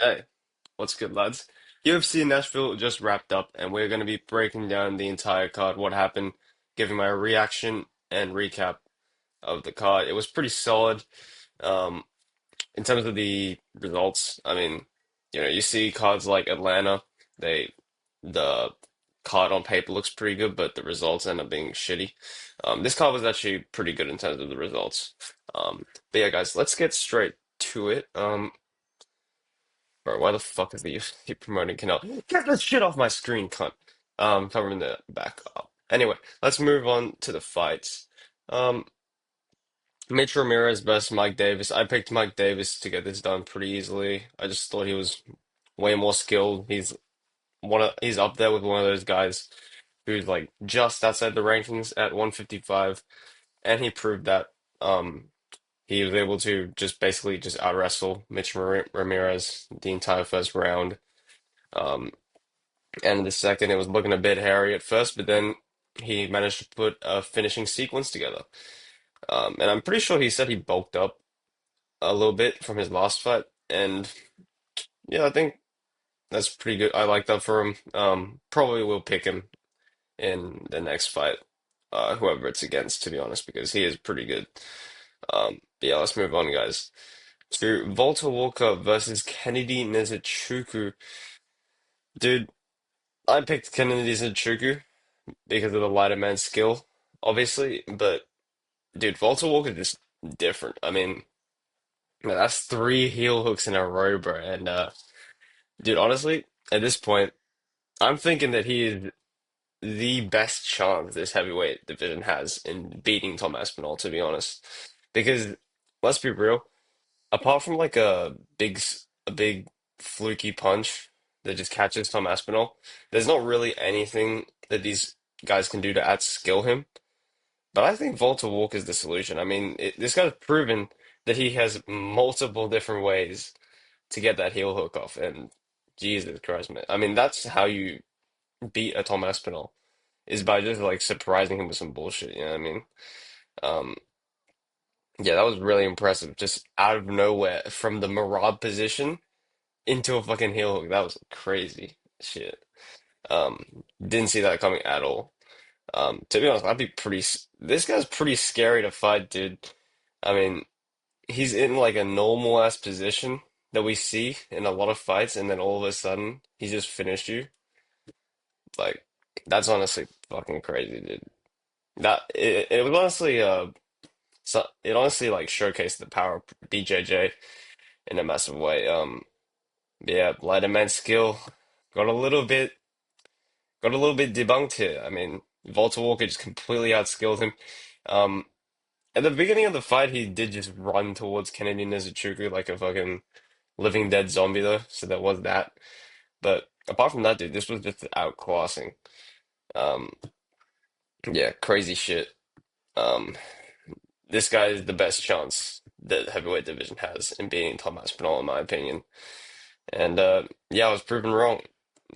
Hey, what's good, lads? UFC Nashville just wrapped up, and we're going to be breaking down the entire card, what happened, giving my reaction and recap of the card. It was pretty solid. Um, in terms of the results, I mean, you see cards like Atlanta, the card on paper looks pretty good, but the results end up being shitty. This card was actually pretty good in terms of the results. But yeah, guys, let's get straight to it. Bro, why the fuck is the UFC promoting Canelo? Get this shit off my screen, cunt. Covering the back up. Anyway, let's move on to the fights. Um, Mitch Ramirez versus Mike Davis. I picked Mike Davis to get this done pretty easily. I just thought he was way more skilled. He's up there with one of those guys who's like just outside the rankings at 155, and he proved that. He was able to just basically just out wrestle Ramirez the entire first round. Um, And in the second, it was looking a bit hairy at first, but then he managed to put a finishing sequence together. And I'm pretty sure he said he bulked up a little bit from his last fight. And yeah, I think that's pretty good. I like that for him. Probably will pick him in the next fight, whoever it's against, to be honest, because he is pretty good. But yeah, let's move on, guys. To Volta Walker versus Kennedy Nzechukwu. Dude, I picked Kennedy Nzechukwu because of the lighter man skill, obviously. But dude, Walter Walker is different. I mean, man, that's three heel hooks in a row, bro. And dude, honestly, at this point, I'm thinking that he is the best chance this heavyweight division has in beating Tom Aspinall, to be honest. Because let's be real, apart from like a big fluky punch that just catches Tom Aspinall, there's not really anything that these guys can do to outskill him. But I think Volta Walk is the solution. I mean, this guy's proven that he has multiple different ways to get that heel hook off. And Jesus Christ, man. I mean, that's how you beat a Tom Aspinall, is by just like surprising him with some bullshit. You know what I mean? Um, yeah, that was really impressive. Just out of nowhere from the Marab position into a fucking heel hook. That was crazy shit. Didn't see that coming at all. To be honest, this guy's pretty scary to fight, dude. I mean, he's in like a normal ass position that we see in a lot of fights, and then all of a sudden he just finished you. Like, that's honestly fucking crazy, dude. It was honestly it honestly like showcased the power of BJJ in a massive way. Yeah, light man skill got a little bit got a little bit debunked here. I mean, Volta Walker just completely outskilled him. Um, At the beginning of the fight, he did just run towards Kennedy Nzechukwu like a fucking living dead zombie, though. So there was that. But apart from that, dude, this was just outclassing. Um, yeah, crazy shit. Um, this guy is the best chance that the heavyweight division has in beating Tom Aspinall, in my opinion. And yeah, I was proven wrong.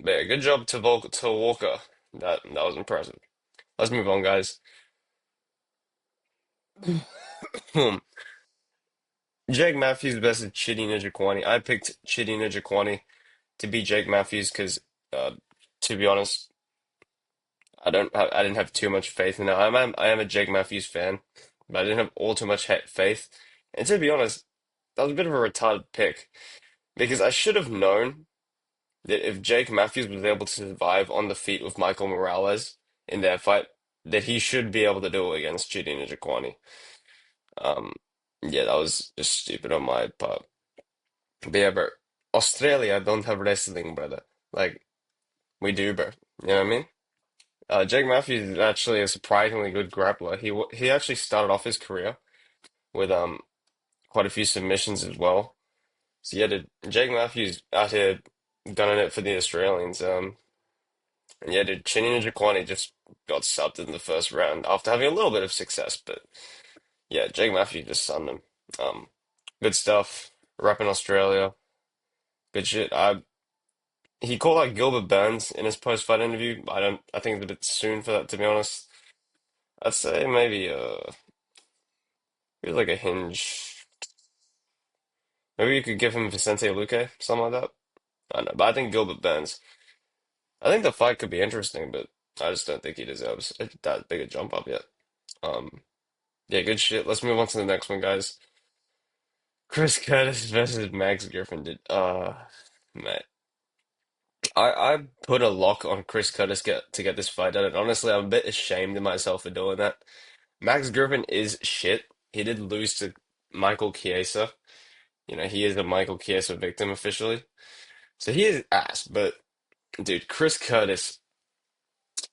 But yeah, good job to Walker. That was impressive. Let's move on, guys. Jake Matthews versus Chidi Njokuani. I picked Chidi Njokuani to beat Jake Matthews because, uh, to be honest, I didn't have too much faith in it. I am a Jake Matthews fan, but I didn't have all too much faith. And to be honest, that was a bit of a retarded pick because I should have known that if Jake Matthews was able to survive on the feet with Michael Morales in their fight, that he should be able to do it against Chidi Njokuani. Um, yeah, that was just stupid on my part. But yeah, bro, Australia don't have wrestling, brother. Like, we do, bro. You know what I mean? Jake Matthews is actually a surprisingly good grappler. He actually started off his career with quite a few submissions as well. So yeah, Jake Matthews out here gunning it for the Australians. And yeah, dude, Chinny Njokuani just got subbed in the first round after having a little bit of success, but yeah, Jake Matthews just sunned him. Um, Good stuff. Rep in Australia, good shit. He called out Gilbert Burns in his post-fight interview. I think it's a bit soon for that, to be honest. I'd say maybe maybe like a hinge, Maybe you could give him Vicente Luque, something like that. I don't know, but I think Gilbert Burns. I think the fight could be interesting, but I just don't think he deserves that big a jump up yet. Um, yeah, good shit. Let's move on to the next one, guys. Chris Curtis versus Max Griffin. Man, I put a lock on Chris Curtis to get this fight done, and honestly, I'm a bit ashamed of myself for doing that. Max Griffin is shit. He did lose to Michael Chiesa. You know, he is a Michael Chiesa victim officially. So he is ass, but dude, Chris Curtis,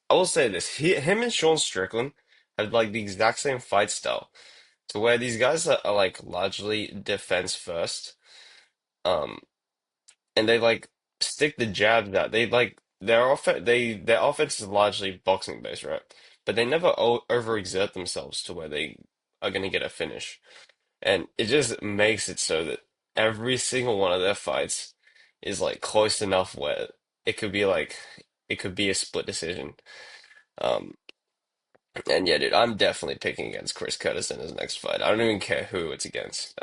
I will say this, him and Sean Strickland have like the exact same fight style, to where these guys are like largely defense first. Um, and they like stick the jabs out. They like their offense is largely boxing based, right? But they never o overexert themselves to where they are gonna get a finish. And it just makes it so that every single one of their fights is like close enough where it could be like it could be a split decision. Um, and yeah, dude, I'm definitely picking against Chris Curtis in his next fight. I don't even care who it's against.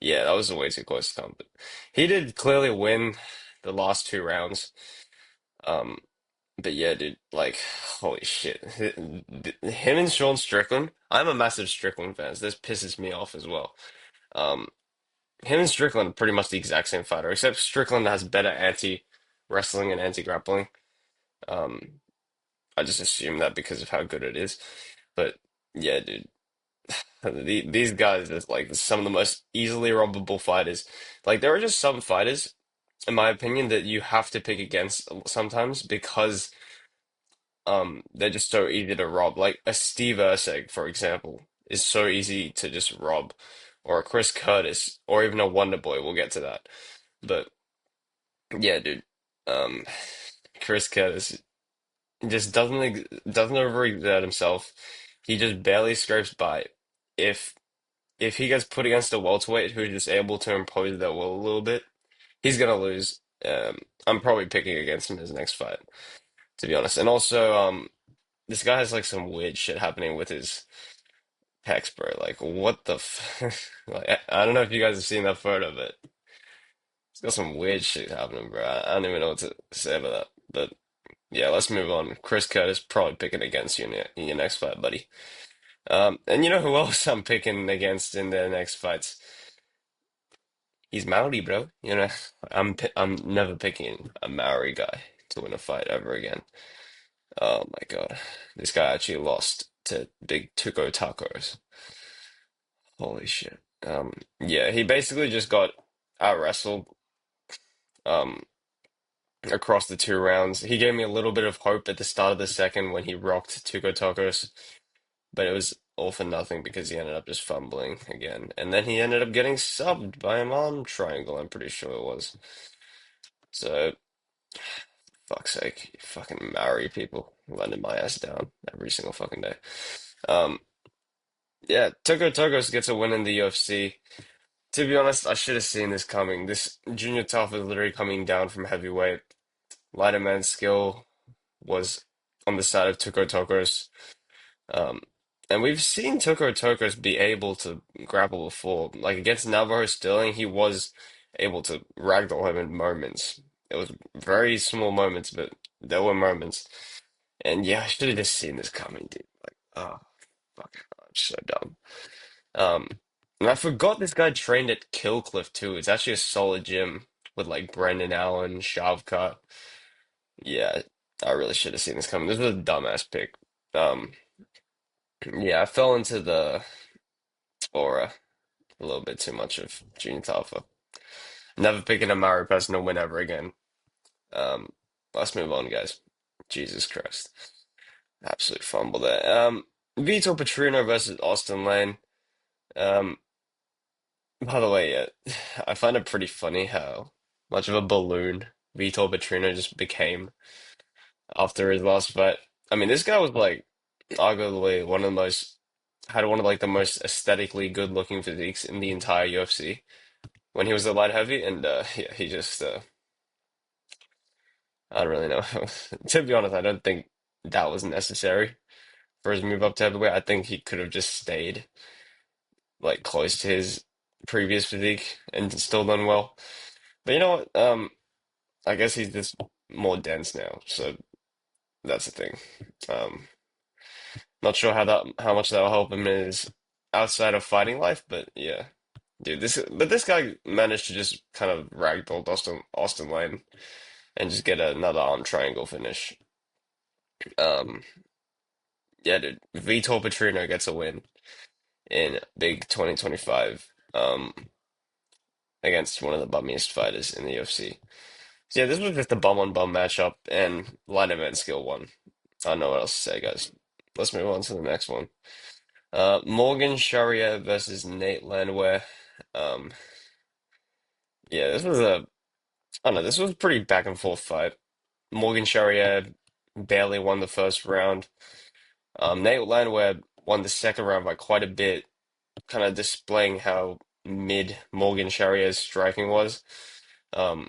Yeah, that was a way too close to come. But he did clearly win the last two rounds. Um, but yeah, dude, like, holy shit. Him and Sean Strickland, I'm a massive Strickland fan, so this pisses me off as well. Um, Him and Strickland are pretty much the exact same fighter, except Strickland has better anti-wrestling and anti-grappling. Um, I just assume that because of how good it is. But yeah, dude, these guys are like some of the most easily robbable fighters. Like there are just some fighters, in my opinion, that you have to pick against sometimes because they're just so easy to rob. Like a Steve Erceg, for example, is so easy to just rob, or a Chris Curtis, or even a Wonder Boy. We'll get to that. But yeah, dude. Um, Chris Curtis just doesn't overexert himself. He just barely scrapes by. If if he gets put against a welterweight who's just able to impose their will a little bit, he's gonna lose. I'm probably picking against him in his next fight, to be honest. And also, this guy has like some weird shit happening with his pecs, bro. Like, what the f like, I don't know if you guys have seen that photo, but he's got some weird shit happening, bro. I don't even know what to say about that. But yeah, let's move on. Chris Curtis probably picking against you in your next fight, buddy. And you know who else I'm picking against in their next fights? He's Maori, bro. You know, I'm never picking a Maori guy to win a fight ever again. Oh my God, this guy actually lost to Big Tuko Tacos. Holy shit. Yeah, he basically just got out wrestled um across the two rounds. He gave me a little bit of hope at the start of the second when he rocked Tuko Tacos, but it was all for nothing because he ended up just fumbling again. And then he ended up getting subbed by a arm triangle, I'm pretty sure it was. So, fuck's sake, you fucking Maori people letting my ass down every single fucking day. Um, yeah, Tuko Tokos gets a win in the UFC. To be honest, I should have seen this coming. This Junior Tafa is literally coming down from heavyweight. Lighter man skill was on the side of Tuko Tokos. Um, and we've seen Tuko Tokos be able to grapple before. Like against Navarro Sterling, he was able to ragdoll him in moments. It was very small moments, but there were moments. And yeah, I should have just seen this coming, dude. Like, oh, fuck, I'm so dumb. Um, and I forgot this guy trained at Killcliff too. It's actually a solid gym with like Brendan Allen, Shavkat. Yeah, I really should have seen this coming. This was a dumbass pick. Um, yeah, I fell into the aura a little bit too much of Junior Tafa. Never picking a Mario person to win ever again. Um, let's move on, guys. Jesus Christ. Absolute fumble there. Vitor Petrino versus Austen Lane. Um, by the way, yeah, I find it pretty funny how much of a balloon Vitor Petrino just became after his last fight. I mean, this guy was like arguably had one of like the most aesthetically good looking physiques in the entire UFC when he was a light heavy, and yeah, he just I don't really know. To be honest, I don't think that was necessary for his move up to heavyweight. I think he could have just stayed like close to his previous physique and still done well. But you know what? I guess he's just more dense now, so that's the thing. Um, Not sure how much that'll help him in his outside of fighting life, but yeah. Dude, this guy managed to just kind of ragdoll Austen Lane and just get another arm triangle finish. Um, yeah, dude. Vitor Petrino gets a win in big 2025 against one of the bummiest fighters in the UFC. So yeah, this was just a bum on bum matchup and light event skill one. I don't know what else to say, guys. Let's move on to the next one. Morgan Charriere versus Nate Landwehr. Um, yeah, I don't know, this was a pretty back and forth fight. Morgan Charriere barely won the first round. Nate Landwehr won the second round by quite a bit, kind of displaying how mid Morgan Charriere's striking was. Um,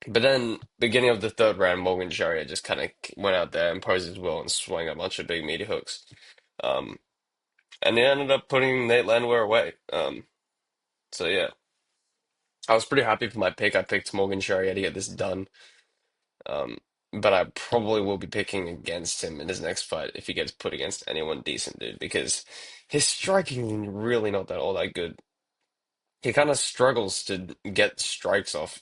but then, beginning of the third round, Morgan Charriere just kind of went out there, imposed his will, and swung a bunch of big meaty hooks. Um, and he ended up putting Nate Landwehr away. So yeah, I was pretty happy for my pick. I picked Morgan Charriere to get this done. Um, but I probably will be picking against him in his next fight if he gets put against anyone decent, dude, because his striking is really not that all that good. He kind of struggles to get strikes off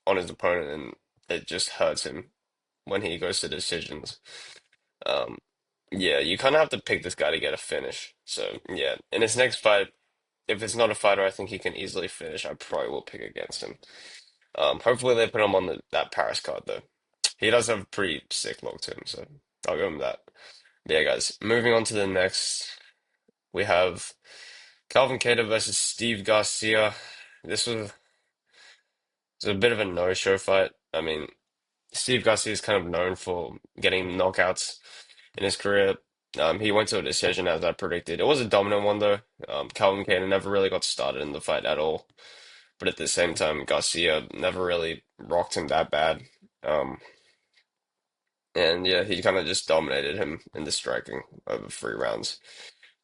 on his opponent, and it just hurts him when he goes to decisions. Um, yeah, you kind of have to pick this guy to get a finish. So yeah, in his next fight, if it's not a fighter I think he can easily finish, I probably will pick against him. Hopefully they put him on that Paris card though. He does have a pretty sick look to him, so I'll give him that. But yeah, guys, moving on to the next, we have Calvin Kattar versus Steve Garcia. This was a bit of a no-show fight. I mean, Steve Garcia is kind of known for getting knockouts in his career. He went to a decision as I predicted. It was a dominant one though. Calvin Kattar never really got started in the fight at all. But at the same time, Garcia never really rocked him that bad. Um, and yeah, he kind of just dominated him in the striking over 3 rounds.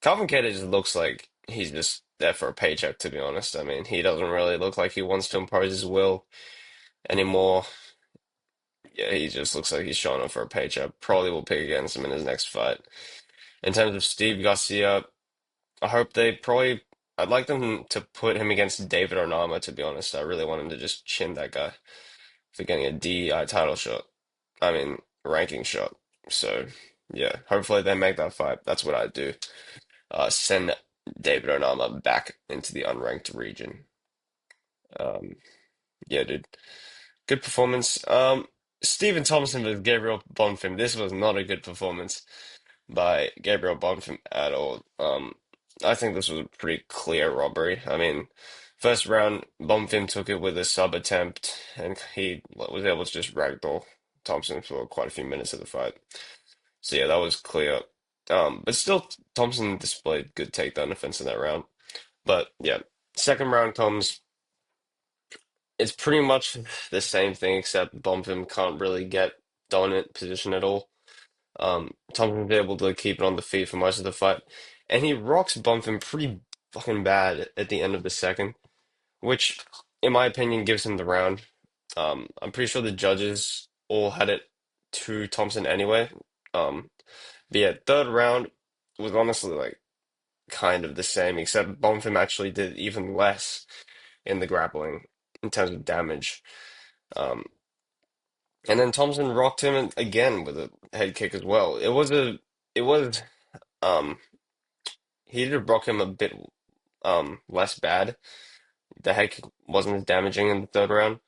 Calvin Kattar just looks like he's just there for a paycheck, to be honest. I mean, he doesn't really look like he wants to impose his will anymore. Yeah, he just looks like he's showing up for a paycheck. Probably will pick against him in his next fight. In terms of Steve Garcia, I hope I'd like them to put him against David Onama, to be honest. I really want him to just chin that guy for getting a DEI title shot. I mean, ranking shot. So, yeah, hopefully they make that fight. That's what I do. Send David Onama back into the unranked region. Um, yeah, dude. Good performance. Stephen Thompson with Gabriel Bonfim. This was not a good performance by Gabriel Bonfim at all. I think this was a pretty clear robbery. I mean, first round, Bonfim took it with a sub attempt, and he was able to just ragdoll Thompson for quite a few minutes of the fight. So yeah, that was clear. But still, Thompson displayed good takedown defense in that round. But yeah, second round comes. It's pretty much the same thing, except Bonfim can't really get dominant position at all. Thompson's able to keep it on the feet for most of the fight, and he rocks Bonfim pretty fucking bad at the end of the second, which, in my opinion, gives him the round. I'm pretty sure the judges all had it to Thompson anyway. Um, but yeah, third round was honestly like kind of the same, except Bonfim actually did even less in the grappling in terms of damage. Um, and then Thompson rocked him again with a head kick as well. It was, um, he did rock him a bit, less bad. The head kick wasn't as damaging in the third round,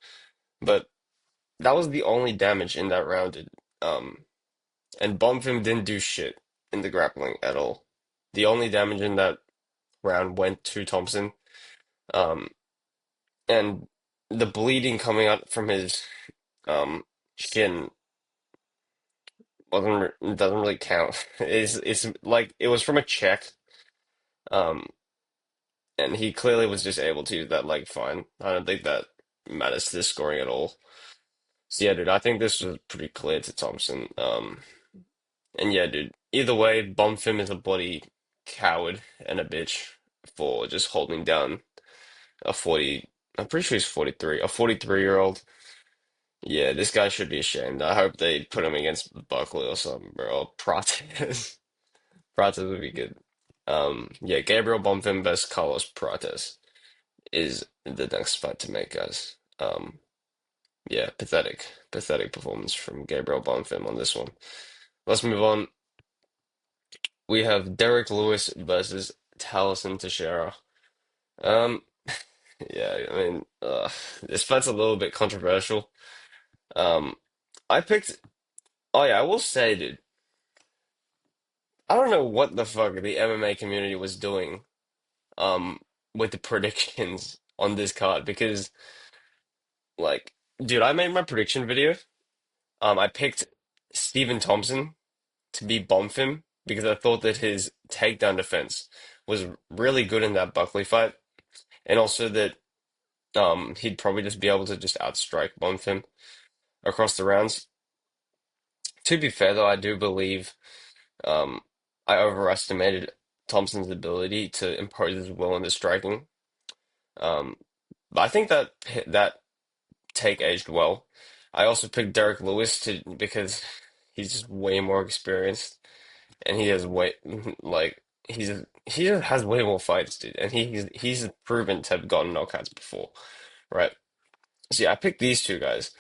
but that was the only damage in that round. And Bonfim didn't do shit in the grappling at all. The only damage in that round went to Thompson. Um, and the bleeding coming out from his shin doesn't really count. It's like it was from a check, um, and he clearly was just able to use that leg fine. I don't think that matters to the scoring at all. So yeah, dude, I think this was pretty clear to Thompson. And yeah, dude, either way, Bonfim is a bloody coward and a bitch for just holding down a 40. I'm pretty sure he's 43. A 43-year-old. Yeah, this guy should be ashamed. I hope they put him against Buckley or something, bro. Or Prates. Prates would be good. Yeah, Gabriel Bonfim vs Carlos Prates is the next fight to make, guys. Yeah, pathetic performance from Gabriel Bonfim on this one. Let's move on. We have Derrick Lewis versus Tallison Texeira. Um, yeah, I mean, this fight's a little bit controversial. Um, I picked. Oh yeah, I will say, dude, I don't know what the fuck the MMA community was doing, um, with the predictions on this card because, like, dude, I made my prediction video. I picked Stephen Thompson to be Bonfim because I thought that his takedown defense was really good in that Buckley fight, and also that he'd probably just be able to just outstrike Bonfim across the rounds. To be fair, though, I do believe um, I overestimated Thompson's ability to impose his will in the striking. Um, but I think that take aged well. I also picked Derek Lewis to because he's just way more experienced and he has way like he just has way more fights, dude, and he's proven to have gotten knockouts before, right? So yeah, I picked these two guys.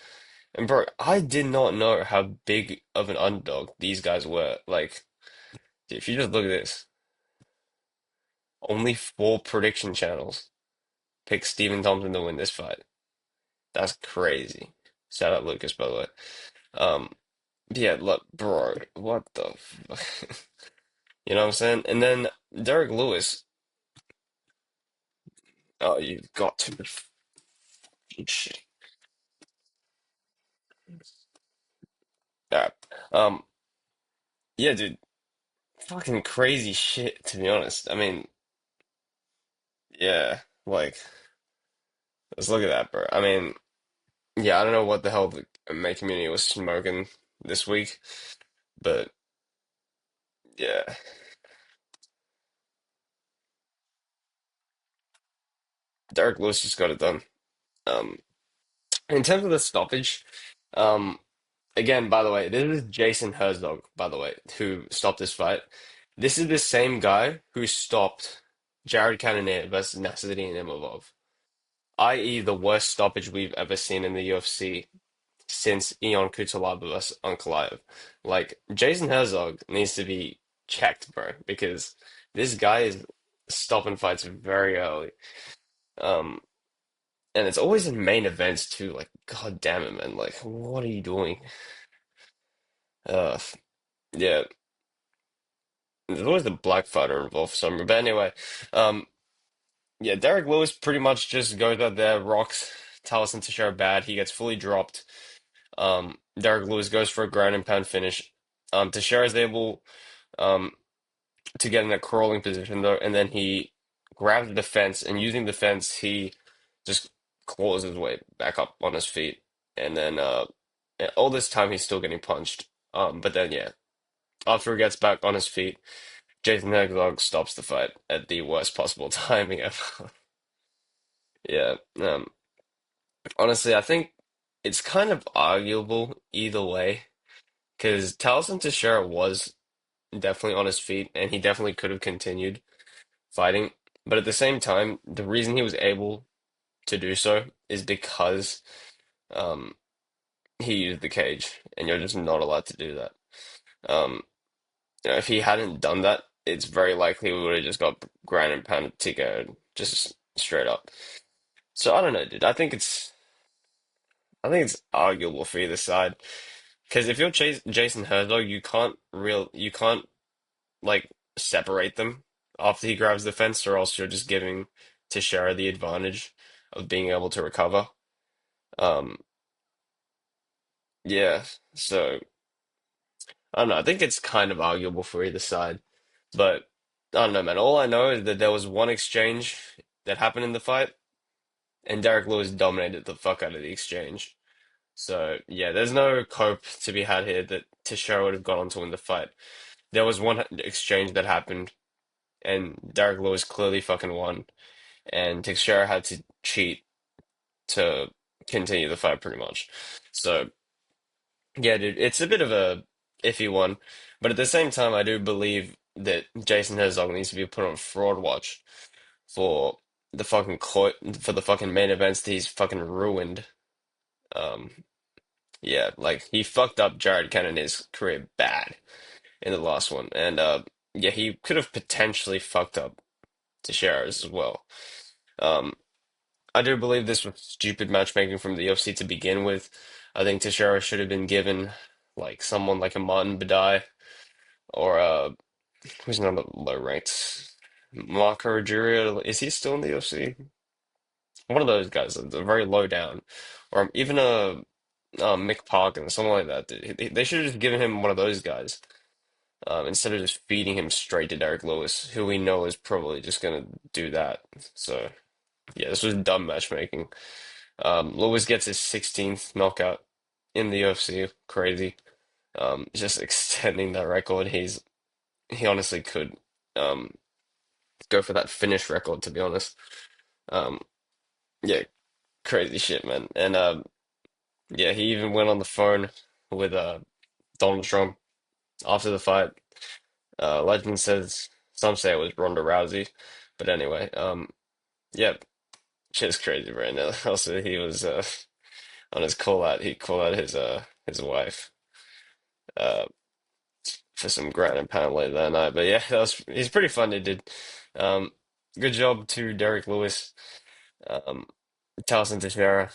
And bro, I did not know how big of an underdog these guys were. Like, if you just look at this, only four prediction channels picked Stephen Thompson to win this fight. That's crazy. Shout out Lucas, by the way. Um, yeah, look, bro, what the fuck? You know what I'm saying? And then Derek Lewis, oh, you've got to be fucking shitty. Alright. Um, yeah, dude, fucking crazy shit, to be honest. I mean, yeah, like, let's look at that, bro. I mean, yeah, I don't know what the hell the MMA community was smoking this week, but yeah, Derek Lewis just got it done. Um, in terms of the stoppage, um, again, by the way, this is Jason Herzog, by the way, who stopped this fight. This is the same guy who stopped Jared Cannonier versus Nasruddin Imavov, i.e., the worst stoppage we've ever seen in the UFC since Ion Cutelaba versus Ankalaev. Like, Jason Herzog needs to be checked, bro, because this guy is stopping fights very early. Um, and it's always in main events too. Like, god damn it, man. Like, what are you doing? Uh, yeah, there's always the black fighter involved somewhere. But anyway, um, yeah, Derek Lewis pretty much just goes out there, rocks Tallison Texeira bad. He gets fully dropped. Derek Lewis goes for a ground and pound finish. Teixeira is able um, to get in a crawling position though, and then he grabs the fence, and using the fence, he just claws his way back up on his feet, and then and all this time he's still getting punched. But then yeah, after he gets back on his feet, Jason Herzog stops the fight at the worst possible timing ever. Yeah. Honestly, I think it's kind of arguable either way because Tallison Teixeira was definitely on his feet, and he definitely could have continued fighting. But at the same time, the reason he was able to do so is because um, he used the cage, and you're just not allowed to do that. Um, if he hadn't done that, it's very likely we would have just got ground and pounded TKO'd just straight up. So I don't know, dude. I think it's arguable for either side because if you're Jason Herzog, you can't like separate them after he grabs the fence, or else you're just giving Teixeira the advantage of being able to recover. Um, yeah, so I don't know. I think it's kind of arguable for either side, but I don't know, man. All I know is that there was one exchange that happened in the fight, and Derek Lewis dominated the fuck out of the exchange. So yeah, there's no cope to be had here that Teixeira would have gone on to win the fight. There was one exchange that happened, and Derek Lewis clearly fucking won. and Texeira had to cheat to continue the fight pretty much. So yeah, dude, it's a bit of a iffy one, but at the same time, I do believe that Jason Herzog needs to be put on fraud watch for for the fucking main events that he's fucking ruined. Um, yeah, like he fucked up Jared Kennedy's career bad in the last one, and yeah, he could have potentially fucked up Teixeira's as well. Um, I do believe this was stupid matchmaking from the UFC to begin with. I think Teixeira should have been given like someone like a Martin Badai or who's another low ranked Marco Ruggiero. Is he still in the UFC? One of those guys, they're very low down, or even a Mick Parkin, something like that. They should have just given him one of those guys instead of just feeding him straight to Derrick Lewis, who we know is probably just gonna do that. So yeah, this was dumb matchmaking. Lewis gets his 16th knockout in the UFC. Crazy. Just extending that record. He honestly could um go for that finish record, to be honest. Um, yeah, crazy shit, man. And yeah, he even went on the phone with Donald Trump after the fight. Legend says some say it was Ronda Rousey, but anyway, yeah, shit's crazy right now. Also, he was on his call out. He called out his wife uh for some ground pound later that night. But yeah, he's pretty funny, dude. Um, good job to Derrick Lewis. Um, Tallison Teixeira.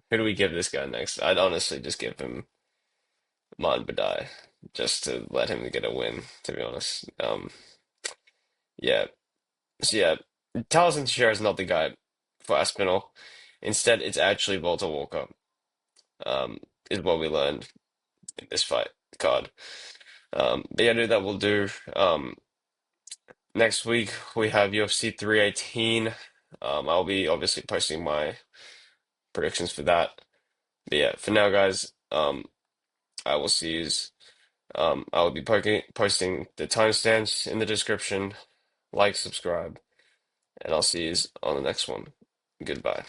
Who do we give this guy next? I'd honestly just give him Mon Badai just to let him get a win, to be honest. Yeah. So yeah, Tallison Teixeira is not the guy for Aspinall. Instead, it's actually Walter Walker, um, is what we learned in this fight card. But yeah, dude, that will do. Next week we have UFC 318. I'll be obviously posting my predictions for that. But yeah, for now, guys, I will see you. I will be posting the timestamps in the description. Like, subscribe, and I'll see you on the next one. Goodbye.